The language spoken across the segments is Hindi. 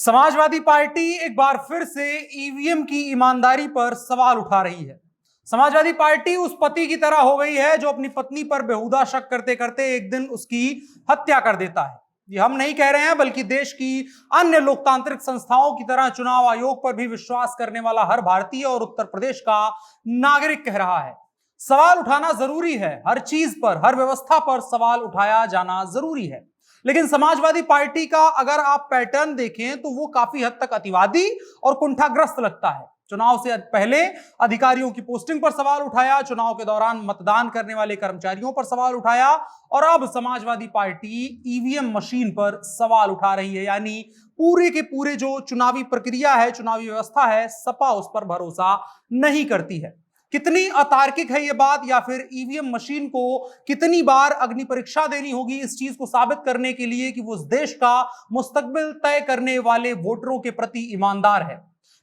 समाजवादी पार्टी एक बार फिर से ईवीएम की ईमानदारी पर सवाल उठा रही है। समाजवादी पार्टी उस पति की तरह हो गई है जो अपनी पत्नी पर बेहुदा शक करते करते एक दिन उसकी हत्या कर देता है। ये हम नहीं कह रहे हैं, बल्कि देश की अन्य लोकतांत्रिक संस्थाओं की तरह चुनाव आयोग पर भी विश्वास करने वाला हर भारतीय और उत्तर प्रदेश का नागरिक कह रहा है। सवाल उठाना जरूरी है, हर चीज पर, हर व्यवस्था पर सवाल उठाया जाना जरूरी है। लेकिन समाजवादी पार्टी का अगर आप पैटर्न देखें तो वो काफी हद तक अतिवादी और कुंठाग्रस्त लगता है। चुनाव से पहले अधिकारियों की पोस्टिंग पर सवाल उठाया, चुनाव के दौरान मतदान करने वाले कर्मचारियों पर सवाल उठाया और अब समाजवादी पार्टी ईवीएम मशीन पर सवाल उठा रही है। यानी पूरे के पूरे जो चुनावी प्रक्रिया है, चुनावी व्यवस्था है, सपा उस पर भरोसा नहीं करती है। कितनी अतार्किक है यह बात, या फिर ईवीएम मशीन को कितनी बार अग्नि परीक्षा देनी होगी इस चीज को साबित करने के लिए कि वो उस देश का मुस्तकबिल तय करने वाले वोटरों के प्रति ईमानदार है।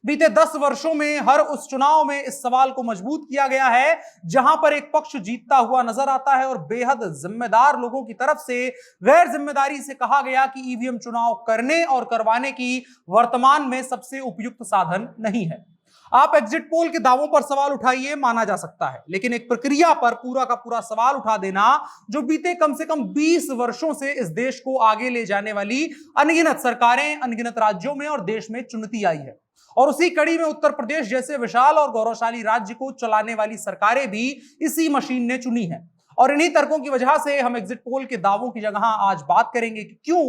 बीते 10 वर्षों में हर उस चुनाव में इस सवाल को मजबूत किया गया है जहां पर एक पक्ष जीतता हुआ नजर आता है और बेहद जिम्मेदार लोगों की तरफ से गैर जिम्मेदारी से कहा गया कि ईवीएम चुनाव करने और करवाने की वर्तमान में सबसे उपयुक्त साधन नहीं है। आप एग्जिट पोल के दावों पर सवाल उठाइए, माना जा सकता है, लेकिन एक प्रक्रिया पर पूरा का पूरा सवाल उठा देना जो बीते कम से कम 20 वर्षों से इस देश को आगे ले जाने वाली अनगिनत सरकारें, अनगिनत राज्यों में और देश में चुनती आई है, और उसी कड़ी में उत्तर प्रदेश जैसे विशाल और गौरवशाली राज्य को चलाने वाली सरकारें भी इसी मशीन ने चुनी है। और इन्हीं तर्कों की वजह से हम एग्जिट पोल के दावों की जगह आज बात करेंगे कि क्यों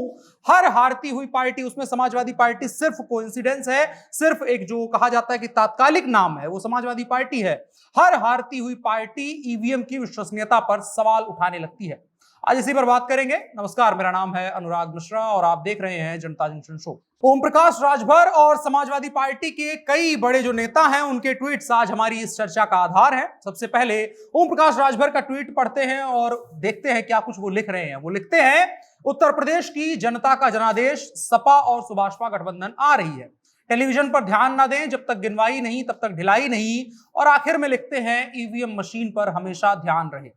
हर हारती हुई पार्टी, उसमें समाजवादी पार्टी सिर्फ कोइंसिडेंस है, सिर्फ एक जो कहा जाता है कि तात्कालिक नाम है वो समाजवादी पार्टी है, हर हारती हुई पार्टी ईवीएम की विश्वसनीयता पर सवाल उठाने लगती है। आज इसी पर बात करेंगे। नमस्कार, मेरा नाम है अनुराग मिश्रा और आप देख रहे हैं जनता जंक्शन शो। ओम प्रकाश राजभर और समाजवादी पार्टी के कई बड़े जो नेता हैं उनके ट्वीट्स आज हमारी इस चर्चा का आधार हैं। सबसे पहले ओम प्रकाश राजभर का ट्वीट पढ़ते हैं और देखते हैं क्या कुछ वो लिख रहे हैं। वो लिखते हैं, उत्तर प्रदेश की जनता का जनादेश सपा और सुभाषपा गठबंधन आ रही है, टेलीविजन पर ध्यान ना दें, जब तक गिनवाई नहीं तब तक ढिलाई नहीं। और आखिर में लिखते हैं, ईवीएम मशीन पर हमेशा ध्यान रहे।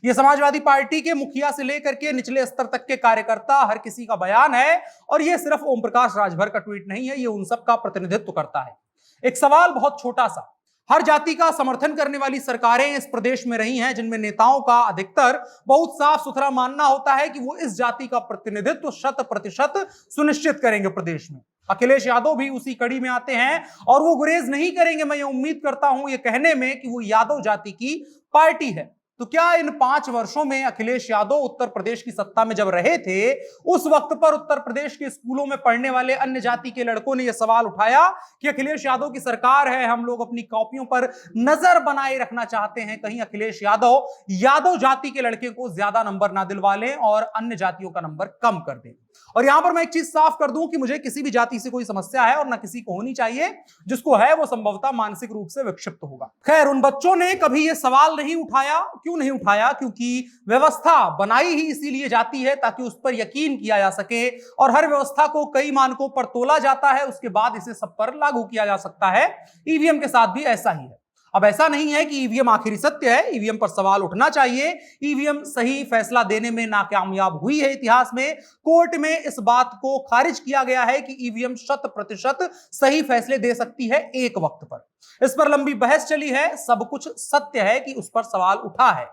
यह समाजवादी पार्टी के मुखिया से लेकर के निचले स्तर तक के कार्यकर्ता हर किसी का बयान है, और यह सिर्फ ओम प्रकाश राजभर का ट्वीट नहीं है, यह उन सब का प्रतिनिधित्व करता है। एक सवाल बहुत छोटा सा, हर जाति का समर्थन करने वाली सरकारें इस प्रदेश में रही हैं जिनमें नेताओं का अधिकतर बहुत साफ सुथरा मानना होता है कि वो इस जाति का प्रतिनिधित्व 100% सुनिश्चित करेंगे प्रदेश में। अखिलेश यादव भी उसी कड़ी में आते हैं और वो गुरेज नहीं करेंगे, मैं ये उम्मीद करता हूं, ये कहने में कि वो यादव जाति की पार्टी है। तो क्या इन 5 वर्षों में अखिलेश यादव उत्तर प्रदेश की सत्ता में जब रहे थे, उस वक्त पर उत्तर प्रदेश के स्कूलों में पढ़ने वाले अन्य जाति के लड़कों ने यह सवाल उठाया कि अखिलेश यादव की सरकार है, हम लोग अपनी कॉपियों पर नजर बनाए रखना चाहते हैं, कहीं अखिलेश यादव जाति के लड़के को ज्यादा नंबर ना दिलवा लें और अन्य जातियों का नंबर कम कर दें। और यहां पर मैं एक चीज साफ कर दूं कि मुझे किसी भी जाति से कोई समस्या है और ना किसी को होनी चाहिए, जिसको है वो संभवतः मानसिक रूप से विक्षिप्त होगा। खैर, उन बच्चों ने कभी ये सवाल नहीं उठाया। क्यों नहीं उठाया? क्योंकि व्यवस्था बनाई ही इसीलिए जाती है ताकि उस पर यकीन किया जा सके, और हर व्यवस्था को कई मानकों पर तोला जाता है, उसके बाद इसे सब पर लागू किया जा सकता है। ईवीएम के साथ भी ऐसा ही है। अब ऐसा नहीं है कि ईवीएम आखिरी सत्य है, ईवीएम पर सवाल उठना चाहिए। ईवीएम सही फैसला देने में नाकामयाब हुई है इतिहास में। कोर्ट में इस बात को खारिज किया गया है कि ईवीएम 100% सही फैसले दे सकती है एक वक्त पर। इस पर लंबी बहस चली है, सब कुछ सत्य है कि उस पर सवाल उठा है।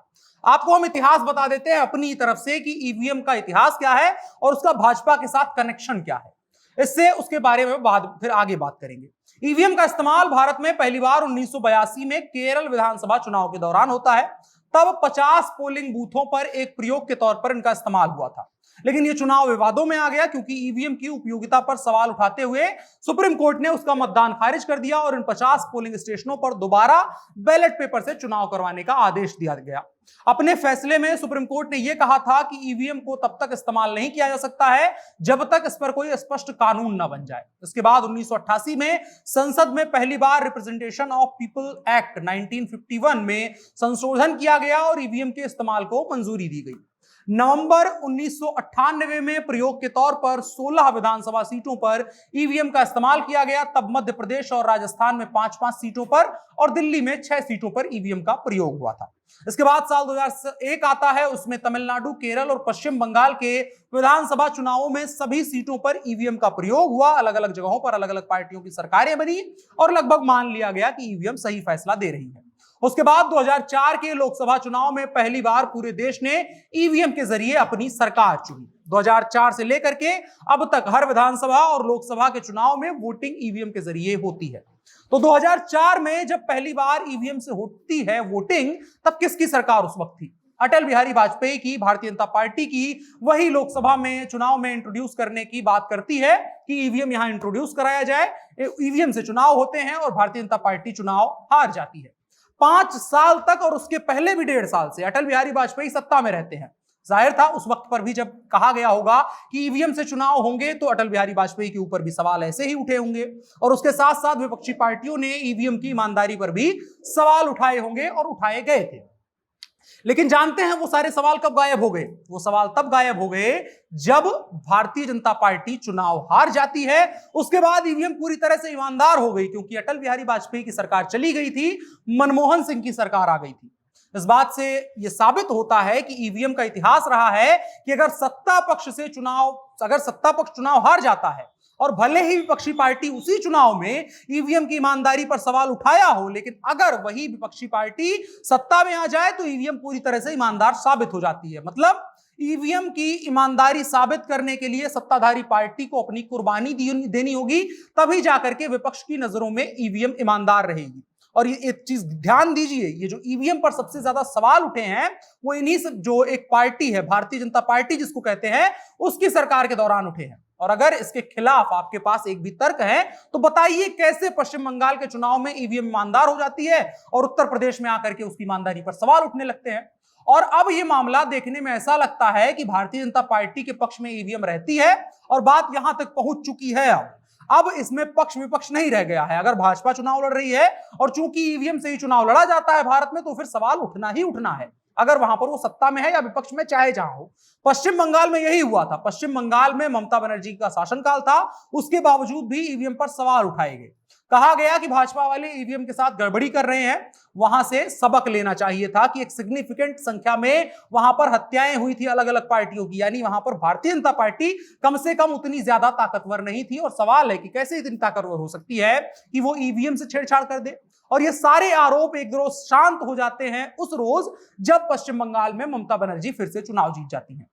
आपको हम इतिहास बता देते हैं अपनी तरफ से कि ईवीएम का इतिहास क्या है और उसका भाजपा के साथ कनेक्शन क्या है। इससे उसके बारे में फिर आगे बात करेंगे। ईवीएम का इस्तेमाल भारत में पहली बार 1982 में केरल विधानसभा चुनाव के दौरान होता है। तब 50 पोलिंग बूथों पर एक प्रयोग के तौर पर इनका इस्तेमाल हुआ था, लेकिन यह चुनाव विवादों में आ गया क्योंकि ईवीएम की उपयोगिता पर सवाल उठाते हुए सुप्रीम कोर्ट ने उसका मतदान खारिज कर दिया और इन 50 पोलिंग स्टेशनों पर दोबारा बैलेट पेपर से चुनाव करवाने का आदेश दिया गया। अपने फैसले में सुप्रीम कोर्ट ने यह कहा था कि ईवीएम को तब तक इस्तेमाल नहीं किया जा सकता है जब तक इस पर कोई स्पष्ट कानून न बन जाए। इसके बाद 1988 में संसद में पहली बार रिप्रेजेंटेशन ऑफ पीपल एक्ट 1951 में संशोधन किया गया और ईवीएम के इस्तेमाल को मंजूरी दी गई। नवंबर 1998 में प्रयोग के तौर पर 16 विधानसभा सीटों पर ईवीएम का इस्तेमाल किया गया। तब मध्य प्रदेश और राजस्थान में 5-5 सीटों पर और दिल्ली में 6 सीटों पर ईवीएम का प्रयोग हुआ था। इसके बाद साल 2001 आता है, उसमें तमिलनाडु, केरल और पश्चिम बंगाल के विधानसभा चुनावों में सभी सीटों पर ईवीएम का प्रयोग हुआ। अलग अलग जगहों पर अलग अलग पार्टियों की सरकारें बनी और लगभग मान लिया गया कि ईवीएम सही फैसला दे रही है। उसके बाद 2004 के लोकसभा चुनाव में पहली बार पूरे देश ने ईवीएम के जरिए अपनी सरकार चुनी। 2004 से लेकर के अब तक हर विधानसभा और लोकसभा के चुनाव में वोटिंग ईवीएम के जरिए होती है। तो 2004 में जब पहली बार ईवीएम से होती है वोटिंग, तब किसकी सरकार उस वक्त थी? अटल बिहारी वाजपेयी की, भारतीय जनता पार्टी की। वही लोकसभा में चुनाव में इंट्रोड्यूस करने की बात करती है कि ईवीएम यहां इंट्रोड्यूस कराया जाए। ईवीएम से चुनाव होते हैं और भारतीय जनता पार्टी चुनाव हार जाती है। 5 साल तक और उसके पहले भी 1.5 साल से अटल बिहारी वाजपेयी सत्ता में रहते हैं। जाहिर था उस वक्त पर भी जब कहा गया होगा कि ईवीएम से चुनाव होंगे तो अटल बिहारी वाजपेयी के ऊपर भी सवाल ऐसे ही उठे होंगे और उसके साथ साथ विपक्षी पार्टियों ने ईवीएम की ईमानदारी पर भी सवाल उठाए होंगे और उठाए गए थे। लेकिन जानते हैं वो सारे सवाल कब गायब हो गए? वो सवाल तब गायब हो गए जब भारतीय जनता पार्टी चुनाव हार जाती है। उसके बाद ईवीएम पूरी तरह से ईमानदार हो गई, क्योंकि अटल बिहारी वाजपेयी की सरकार चली गई थी, मनमोहन सिंह की सरकार आ गई थी। इस बात से यह साबित होता है कि ईवीएम का इतिहास रहा है कि अगर सत्ता पक्ष चुनाव हार जाता है और भले ही विपक्षी पार्टी उसी चुनाव में ईवीएम की ईमानदारी पर सवाल उठाया हो, लेकिन अगर वही विपक्षी पार्टी सत्ता में आ जाए तो ईवीएम पूरी तरह से ईमानदार साबित हो जाती है। मतलब ईवीएम की ईमानदारी साबित करने के लिए सत्ताधारी पार्टी को अपनी कुर्बानी देनी होगी, तभी जाकर के विपक्ष की नजरों में ईवीएम ईमानदार रहेगी। और ये एक चीज ध्यान दीजिए, ये जो ईवीएम पर सबसे ज्यादा सवाल उठे हैं वो इन्हीं से, जो एक पार्टी है भारतीय जनता पार्टी जिसको कहते हैं, उसकी सरकार के दौरान उठे हैं। और अगर इसके खिलाफ आपके पास एक भी तर्क है तो बताइए कैसे पश्चिम बंगाल के चुनाव में ईवीएम ईमानदार हो जाती है और उत्तर प्रदेश में आकर के उसकी ईमानदारी पर सवाल उठने लगते हैं। और अब यह मामला देखने में ऐसा लगता है कि भारतीय जनता पार्टी के पक्ष में ईवीएम रहती है और बात यहां तक पहुंच चुकी है। अब इसमें पक्ष विपक्ष नहीं रह गया है। अगर भाजपा चुनाव लड़ रही है और चूंकि ईवीएम से ही चुनाव लड़ा जाता है भारत में, तो फिर सवाल उठना ही उठना है, अगर वहां पर वो सत्ता में है या विपक्ष में, चाहे जहां हो। पश्चिम बंगाल में यही हुआ था। पश्चिम बंगाल में ममता बनर्जी का शासनकाल था, उसके बावजूद भी ईवीएम पर सवाल उठाए गए। कहा गया कि भाजपा वाले ईवीएम के साथ गड़बड़ी कर रहे हैं। वहां से सबक लेना चाहिए था कि एक सिग्निफिकेंट संख्या में वहां पर हत्याएं हुई थी अलग अलग पार्टियों की, यानी वहां पर भारतीय जनता पार्टी कम से कम उतनी ज्यादा ताकतवर नहीं थी। और सवाल है कि कैसे इतनी ताकतवर हो सकती है कि वो ईवीएम से छेड़छाड़ कर दे। और ये सारे आरोप एक रोज शांत हो जाते हैं उस रोज जब पश्चिम बंगाल में ममता बनर्जी फिर से चुनाव जीत जाती हैं।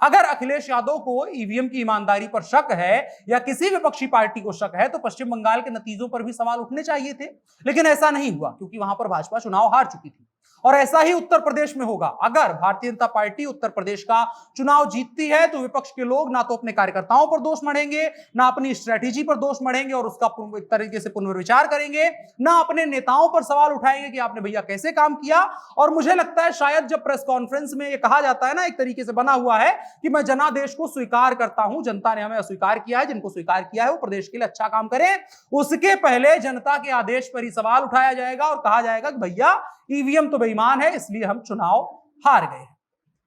अगर अखिलेश यादव को ईवीएम की ईमानदारी पर शक है या किसी विपक्षी पार्टी को शक है तो पश्चिम बंगाल के नतीजों पर भी सवाल उठने चाहिए थे, लेकिन ऐसा नहीं हुआ क्योंकि वहां पर भाजपा चुनाव हार चुकी थी। और ऐसा ही उत्तर प्रदेश में होगा। अगर भारतीय जनता पार्टी उत्तर प्रदेश का चुनाव जीतती है तो विपक्ष के लोग ना तो अपने कार्यकर्ताओं पर दोष मढ़ेंगे, ना अपनी स्ट्रेटेजी पर दोष मढ़ेंगे और उसका एक तरीके से पुनर्विचार करेंगे, ना अपने नेताओं पर सवाल उठाएंगे कि आपने भैया कैसे काम किया। और मुझे लगता है शायद जब प्रेस कॉन्फ्रेंस में ये कहा जाता है ना, एक तरीके से बना हुआ है कि मैं जनादेश को स्वीकार करता हूं, जनता ने हमें अस्वीकार किया है, जिनको स्वीकार किया है वो प्रदेश के लिए अच्छा काम करें, उसके पहले जनता के आदेश पर ही सवाल उठाया जाएगा और कहा जाएगा कि भैया ईवीएम तो बेईमान है इसलिए हम चुनाव हार गए।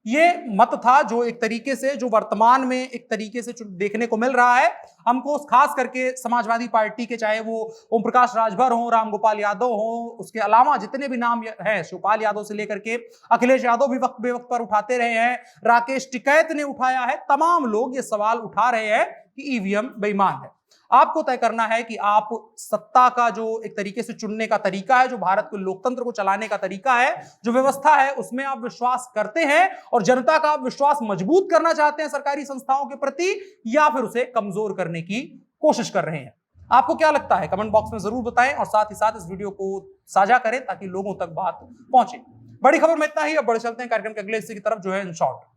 ये मत था जो एक तरीके से, जो वर्तमान में एक तरीके से देखने को मिल रहा है हमको, खास करके समाजवादी पार्टी के, चाहे वो ओम प्रकाश राजभर हो, रामगोपाल यादव हो, उसके अलावा जितने भी नाम हैं, शिवपाल यादव से लेकर के अखिलेश यादव भी वक्त बेवक्त पर उठाते रहे हैं, राकेश टिकैत ने उठाया है, तमाम लोग ये सवाल उठा रहे हैं कि ईवीएम बेईमान है। आपको तय करना है कि आप सत्ता का जो एक तरीके से चुनने का तरीका है, जो भारत के लोकतंत्र को चलाने का तरीका है, जो व्यवस्था है, उसमें आप विश्वास करते हैं और जनता का आप विश्वास मजबूत करना चाहते हैं सरकारी संस्थाओं के प्रति, या फिर उसे कमजोर करने की कोशिश कर रहे हैं। आपको क्या लगता है कमेंट बॉक्स में जरूर बताएं और साथ ही साथ इस वीडियो को साझा करें ताकि लोगों तक बात पहुंचे। बड़ी खबर में इतना ही। अब बढ़े चलते हैं कार्यक्रम के अगले हिस्से की तरफ, जो है इन शॉर्ट।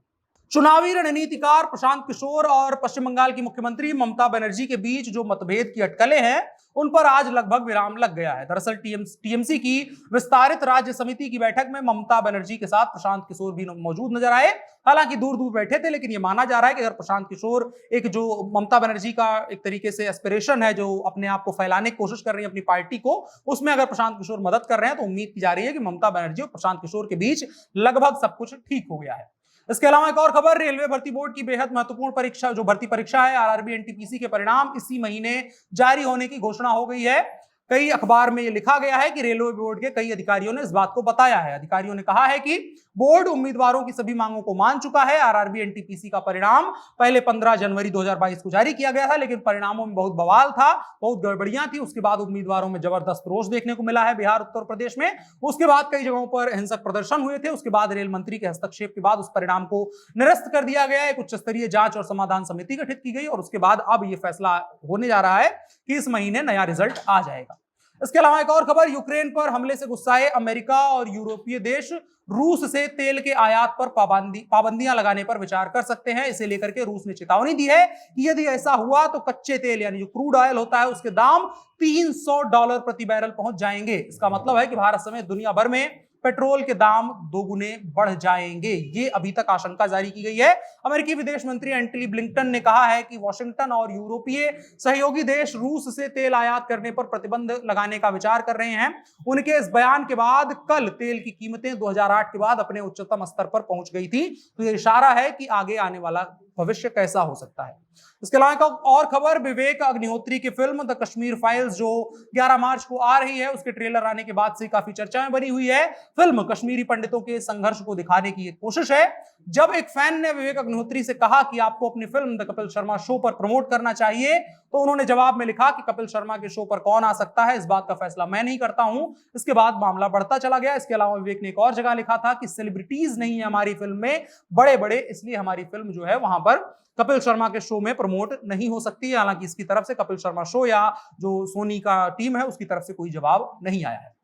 चुनावी रणनीतिकार प्रशांत किशोर और पश्चिम बंगाल की मुख्यमंत्री ममता बनर्जी के बीच जो मतभेद की अटकलें हैं उन पर आज लगभग विराम लग गया है। दरअसल टीएमसी की विस्तारित राज्य समिति की बैठक में ममता बनर्जी के साथ प्रशांत किशोर भी मौजूद नजर आए। हालांकि दूर दूर बैठे थे, लेकिन यह माना जा रहा है कि अगर प्रशांत किशोर एक जो ममता बनर्जी का एक तरीके से एस्पिरेशन है, जो अपने आप को फैलाने की कोशिश कर रही है अपनी पार्टी को, उसमें अगर प्रशांत किशोर मदद कर रहे हैं तो उम्मीद की जा रही है कि ममता बनर्जी और प्रशांत किशोर के बीच लगभग सब कुछ ठीक हो गया है। इसके अलावा एक और खबर, रेलवे भर्ती बोर्ड की बेहद महत्वपूर्ण परीक्षा, जो भर्ती परीक्षा है आरआरबी एनटीपीसी के परिणाम इसी महीने जारी होने की घोषणा हो गई है। कई अखबार में यह लिखा गया है कि रेलवे बोर्ड के कई अधिकारियों ने इस बात को बताया है। अधिकारियों ने कहा है कि बोर्ड उम्मीदवारों की सभी मांगों को मान चुका है। आरआरबी एनटीपीसी का परिणाम पहले 15 जनवरी 2022 को जारी किया गया था, लेकिन परिणामों में बहुत बवाल था, बहुत गड़बड़ियां थी। उसके बाद उम्मीदवारों में जबरदस्त रोष देखने को मिला है बिहार, उत्तर प्रदेश में। उसके बाद कई जगहों पर हिंसक प्रदर्शन हुए थे। उसके बाद रेल मंत्री के हस्तक्षेप के बाद उस परिणाम को निरस्त कर दिया गया। एक उच्च स्तरीय जांच और समाधान समिति गठित की गई और उसके बाद अब यह फैसला होने जा रहा है कि इस महीने नया रिजल्ट आ जाएगा। इसके अलावा एक और खबर, यूक्रेन पर हमले से गुस्साए अमेरिका और यूरोपीय देश रूस से तेल के आयात पर पाबंदियां लगाने पर विचार कर सकते हैं। इसे लेकर के रूस ने चेतावनी दी है कि यदि ऐसा हुआ तो कच्चे तेल यानी जो क्रूड ऑयल होता है उसके दाम $300 प्रति बैरल पहुंच जाएंगे। इसका मतलब है कि भारत समेत दुनिया भर में पेट्रोल के दाम दोगुने बढ़ जाएंगे। ये अभी तक आशंका जारी की गई है। अमेरिकी विदेश मंत्री एंटनी ब्लिंकन ने कहा है कि वॉशिंगटन और यूरोपीय सहयोगी देश रूस से तेल आयात करने पर प्रतिबंध लगाने का विचार कर रहे हैं। उनके इस बयान के बाद कल तेल की कीमतें 2008 के बाद अपने उच्चतम स्तर पर पहुंच गई थी। तो यह इशारा है कि आगे आने वाला भविष्य कैसा हो सकता है। इसके अलावा एक और खबर, विवेक अग्निहोत्री की फिल्म द कश्मीर फाइल्स जो 11 मार्च को आ रही है, उसके ट्रेलर आने के बाद से काफी चर्चाएं बनी हुई है। फिल्म कश्मीरी पंडितों के संघर्ष को दिखाने की एक कोशिश है। जब एक फैन ने विवेक अग्निहोत्री से कहा कि आपको अपनी film the Kapil Sharma show पर प्रमोट करना चाहिए, तो उन्होंने जवाब में लिखा कि कपिल शर्मा के शो पर कौन आ सकता है, इस बात का फैसला मैं नहीं करता हूं। इसके बाद मामला बढ़ता चला गया। इसके अलावा विवेक ने एक और जगह लिखा था कि सेलिब्रिटीज नहीं है हमारी फिल्म में, बड़े बड़े, इसलिए हमारी फिल्म जो है वहां पर कपिल शर्मा के शो में प्रमोट नहीं हो सकती है। हालांकि इसकी तरफ से कपिल शर्मा शो या जो सोनी का टीम है उसकी तरफ से कोई जवाब नहीं आया है।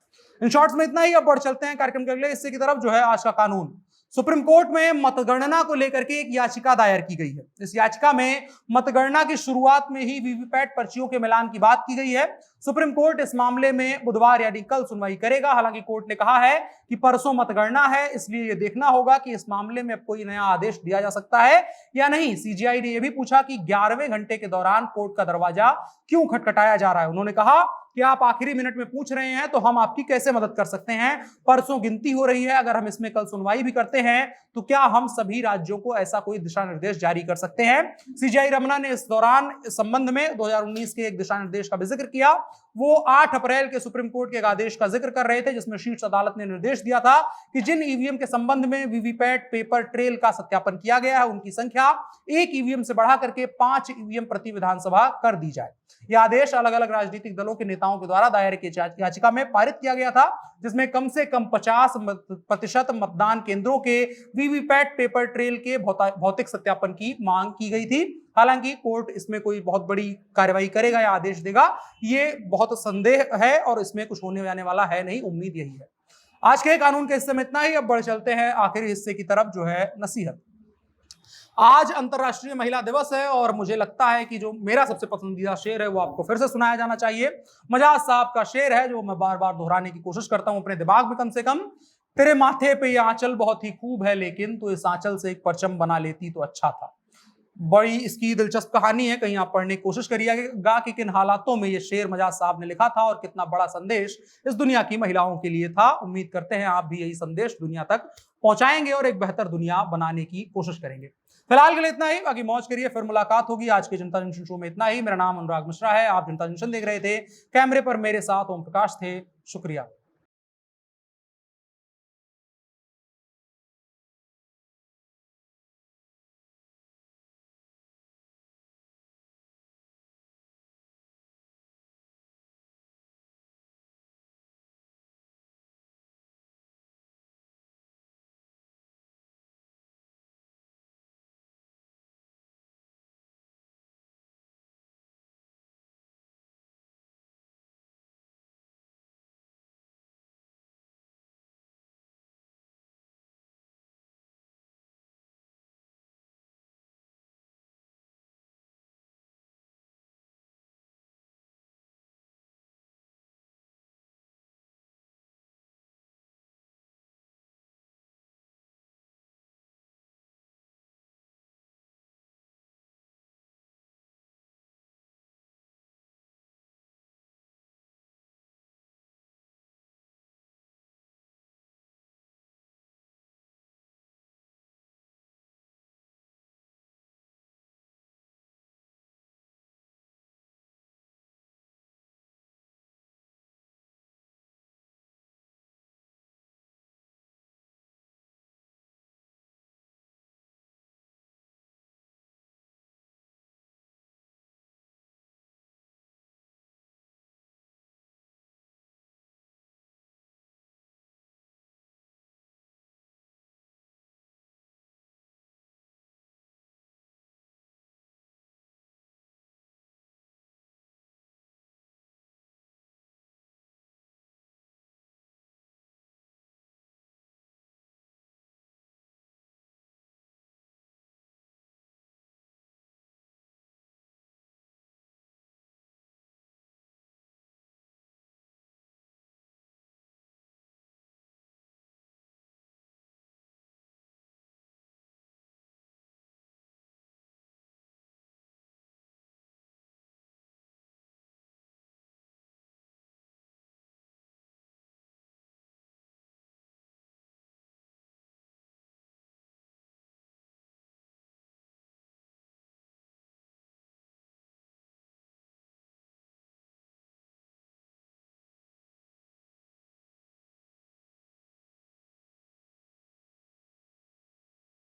इन शॉर्ट्स में इतना ही। अब बढ़ चलते हैं कार्यक्रम के अगले हिस्से की तरफ, जो है आज का कानून। सुप्रीम कोर्ट में मतगणना को लेकर के एक याचिका दायर की गई है। इस याचिका में मतगणना की शुरुआत में ही वीवीपैट पर्चियों के मिलान की बात की गई है। सुप्रीम कोर्ट इस मामले में बुधवार यानी कल सुनवाई करेगा। हालांकि कोर्ट ने कहा है कि परसों मतगणना है, इसलिए यह देखना होगा कि इस मामले में अब कोई नया आदेश दिया जा सकता है या नहीं। सीजीआई ने यह भी पूछा कि 11वें घंटे के दौरान कोर्ट का दरवाजा क्यों खटखटाया जा रहा है। उन्होंने कहा कि आप आखिरी मिनट में पूछ रहे हैं तो हम आपकी कैसे मदद कर सकते हैं। परसों गिनती हो रही है, अगर हम इसमें कल सुनवाई भी करते हैं तो क्या हम सभी राज्यों को ऐसा कोई दिशा निर्देश जारी कर सकते हैं। सीजीआई रमना ने इस दौरान इस संबंध में 2019 के एक दिशा निर्देश का भी जिक्र किया। वो 8 अप्रैल के सुप्रीम कोर्ट के एक आदेश का जिक्र कर रहे थे, जिसमें शीर्ष अदालत ने निर्देश दिया था कि जिन ईवीएम के संबंध में वीवीपैट पेपर ट्रेल का सत्यापन किया गया है उनकी संख्या 1 ईवीएम से बढ़ा करके 5 ईवीएम प्रति विधानसभा कर दी जाए। यह आदेश अलग अलग राजनीतिक दलों के नेताओं के द्वारा दायर की याचिका में पारित किया गया था, जिसमें कम से कम 50% मतदान केंद्रों के वीवीपैट पेपर ट्रेल के भौतिक सत्यापन की मांग की गई थी। हालांकि कोर्ट इसमें कोई बहुत बड़ी कार्रवाई करेगा या आदेश देगा, ये बहुत संदेह है और इसमें कुछ होने जाने वाला है नहीं, उम्मीद यही है। आज के कानून के हिस्से में इतना ही। अब बढ़ चलते हैं आखिरी हिस्से की तरफ, जो है नसीहत। आज अंतर्राष्ट्रीय महिला दिवस है और मुझे लगता है कि जो मेरा सबसे पसंदीदा शेर है वो आपको फिर से सुनाया जाना चाहिए। मजाज साहब का शेर है जो मैं बार बार दोहराने की कोशिश करता हूं अपने दिमाग में कम से कम। तेरे माथे पे ये आंचल बहुत ही खूब है, लेकिन तो इस आंचल से एक परचम बना लेती तो अच्छा था। बड़ी इसकी दिलचस्प कहानी है, कहीं आप पढ़ने की कोशिश करिएगा कि किन हालातों में ये शेर मजाज साहब ने लिखा था और कितना बड़ा संदेश इस दुनिया की महिलाओं के लिए था। उम्मीद करते हैं आप भी यही संदेश दुनिया तक पहुंचाएंगे और एक बेहतर दुनिया बनाने की कोशिश करेंगे। फिलहाल के लिए इतना ही, बाकी मौज करिए, फिर मुलाकात होगी। आज के जनता जंक्शन शो में इतना ही। मेरा नाम अनुराग मिश्रा है, आप जनता जंक्शन देख रहे थे। कैमरे पर मेरे साथ ओम प्रकाश थे। शुक्रिया।